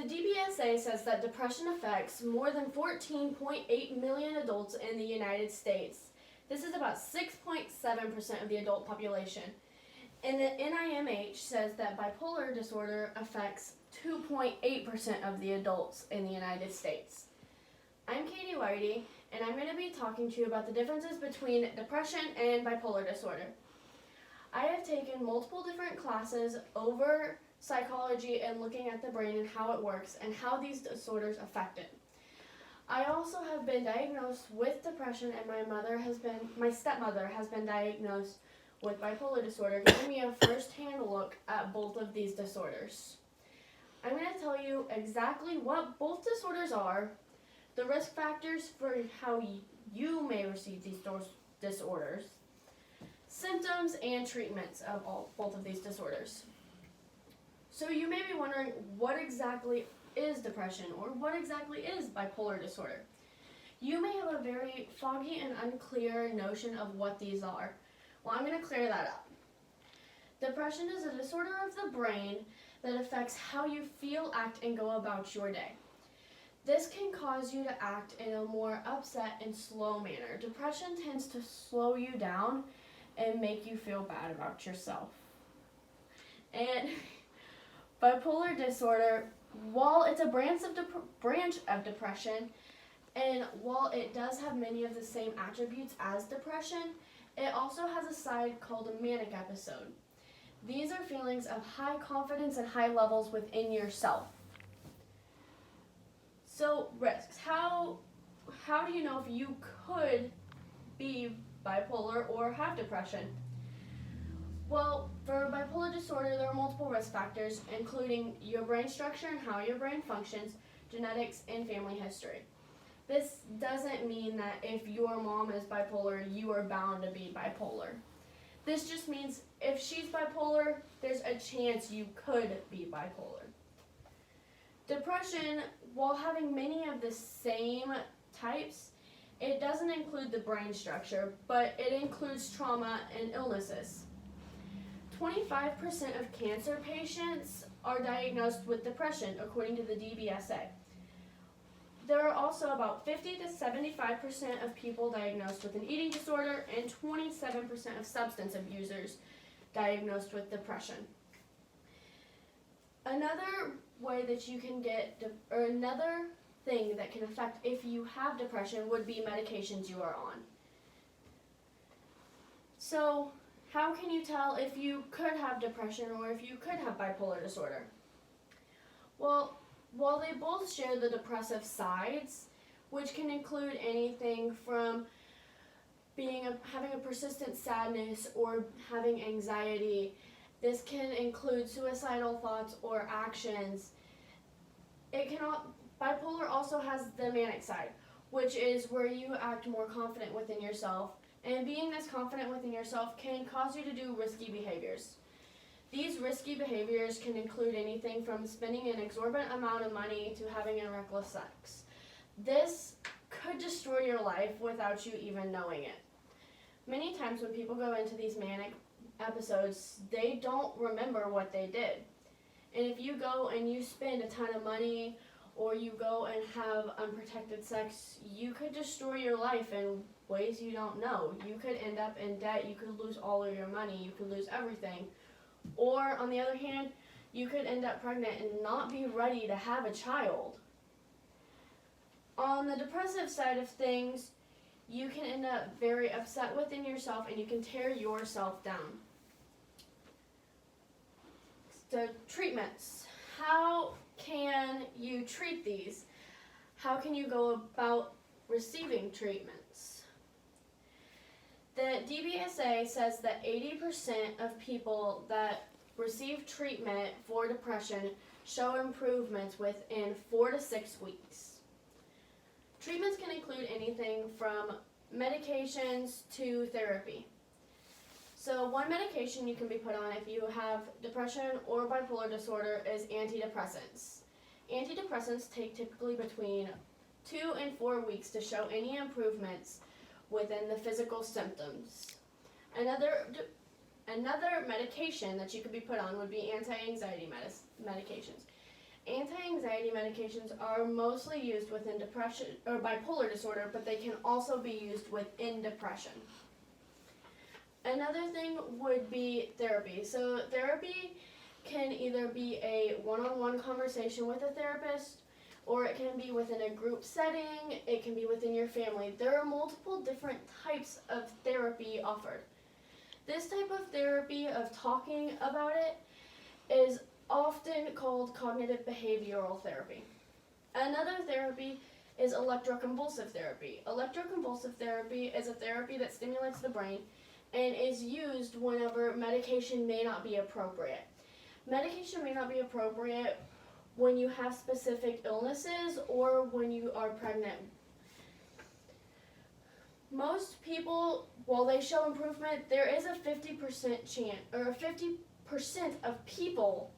DBSA says that depression affects more than 14.8 million adults in the United States. This is about 6.7% of the adult population. And the NIMH says that bipolar disorder affects 2.8% of the adults in the United States. I'm Katie Weide, and I'm going to be talking to you about the differences between depression and bipolar disorder. I have taken multiple different classes over psychology and looking at the brain and how it works and how these disorders affect it. I also have been diagnosed with depression, and my stepmother has been diagnosed with bipolar disorder, giving me a first-hand look at both of these disorders. I'm going to tell you exactly what both disorders are, the risk factors for how you may receive these disorders, symptoms and treatments of both of these disorders. So you may be wondering, what exactly is depression, or what exactly is bipolar disorder? You may have a very foggy and unclear notion of what these are. Well, I'm going to clear that up. Depression is a disorder of the brain that affects how you feel, act, and go about your day. This can cause you to act in a more upset and slow manner. Depression tends to slow you down and make you feel bad about yourself. And bipolar disorder, while it's a branch of depression, and while it does have many of the same attributes as depression, it also has a side called a manic episode. These are feelings of high confidence and high levels within yourself. So, risks. How do you know if you could be bipolar or have depression? Well, for bipolar disorder, there are multiple risk factors, including your brain structure and how your brain functions, genetics, and family history. This doesn't mean that if your mom is bipolar, you are bound to be bipolar. This just means if she's bipolar, there's a chance you could be bipolar. Depression, while having many of the same types, it doesn't include the brain structure, but it includes trauma and illnesses. 25% of cancer patients are diagnosed with depression, according to the DBSA. There are also about 50 to 75% of people diagnosed with an eating disorder and 27% of substance abusers diagnosed with depression. Another way that you can another thing that can affect if you have depression would be medications you are on. So, how can you tell if you could have depression or if you could have bipolar disorder? Well, while they both share the depressive sides, which can include anything from having a persistent sadness or having anxiety, this can include suicidal thoughts or actions. Bipolar also has the manic side, which is where you act more confident within yourself, and being this confident within yourself can cause you to do risky behaviors. These risky behaviors can include anything from spending an exorbitant amount of money to having a reckless sex. This could destroy your life without you even knowing it. Many times when people go into these manic episodes, they don't remember what they did. And if you go and you spend a ton of money or you go and have unprotected sex, you could destroy your life in ways you don't know. You could end up in debt, you could lose all of your money, you could lose everything. Or, on the other hand, you could end up pregnant and not be ready to have a child. On the depressive side of things, you can end up very upset within yourself and you can tear yourself down. So, treatments. How can you treat these? How can you go about receiving treatments? The DBSA says that 80% of people that receive treatment for depression show improvements within 4 to 6 weeks. Treatments can include anything from medications to therapy. So one medication you can be put on if you have depression or bipolar disorder is antidepressants. Antidepressants take typically between 2 and 4 weeks to show any improvements within the physical symptoms. Another medication that you could be put on would be anti-anxiety medications. Anti-anxiety medications are mostly used within depression or bipolar disorder, but they can also be used within depression. Another thing would be therapy. So therapy can either be a one-on-one conversation with a therapist, or it can be within a group setting, it can be within your family. There are multiple different types of therapy offered. This type of therapy, of talking about it, is often called cognitive behavioral therapy. Another therapy is electroconvulsive therapy. Electroconvulsive therapy is a therapy that stimulates the brain and is used whenever medication may not be appropriate. Medication may not be appropriate when you have specific illnesses or when you are pregnant. Most people, while they show improvement, there is a 50% chance, or 50% of people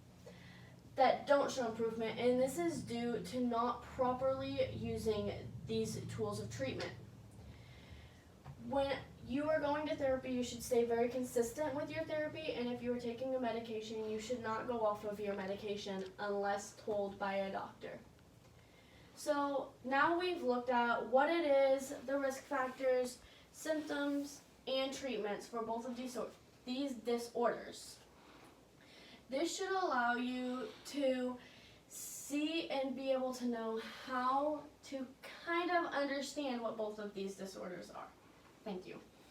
that don't show improvement, and this is due to not properly using these tools of treatment. When you are going to therapy, you should stay very consistent with your therapy, and if you are taking a medication, you should not go off of your medication unless told by a doctor. So now we've looked at what it is, the risk factors, symptoms, and treatments for both of these disorders. This should allow you to see and be able to know how to kind of understand what both of these disorders are. Thank you.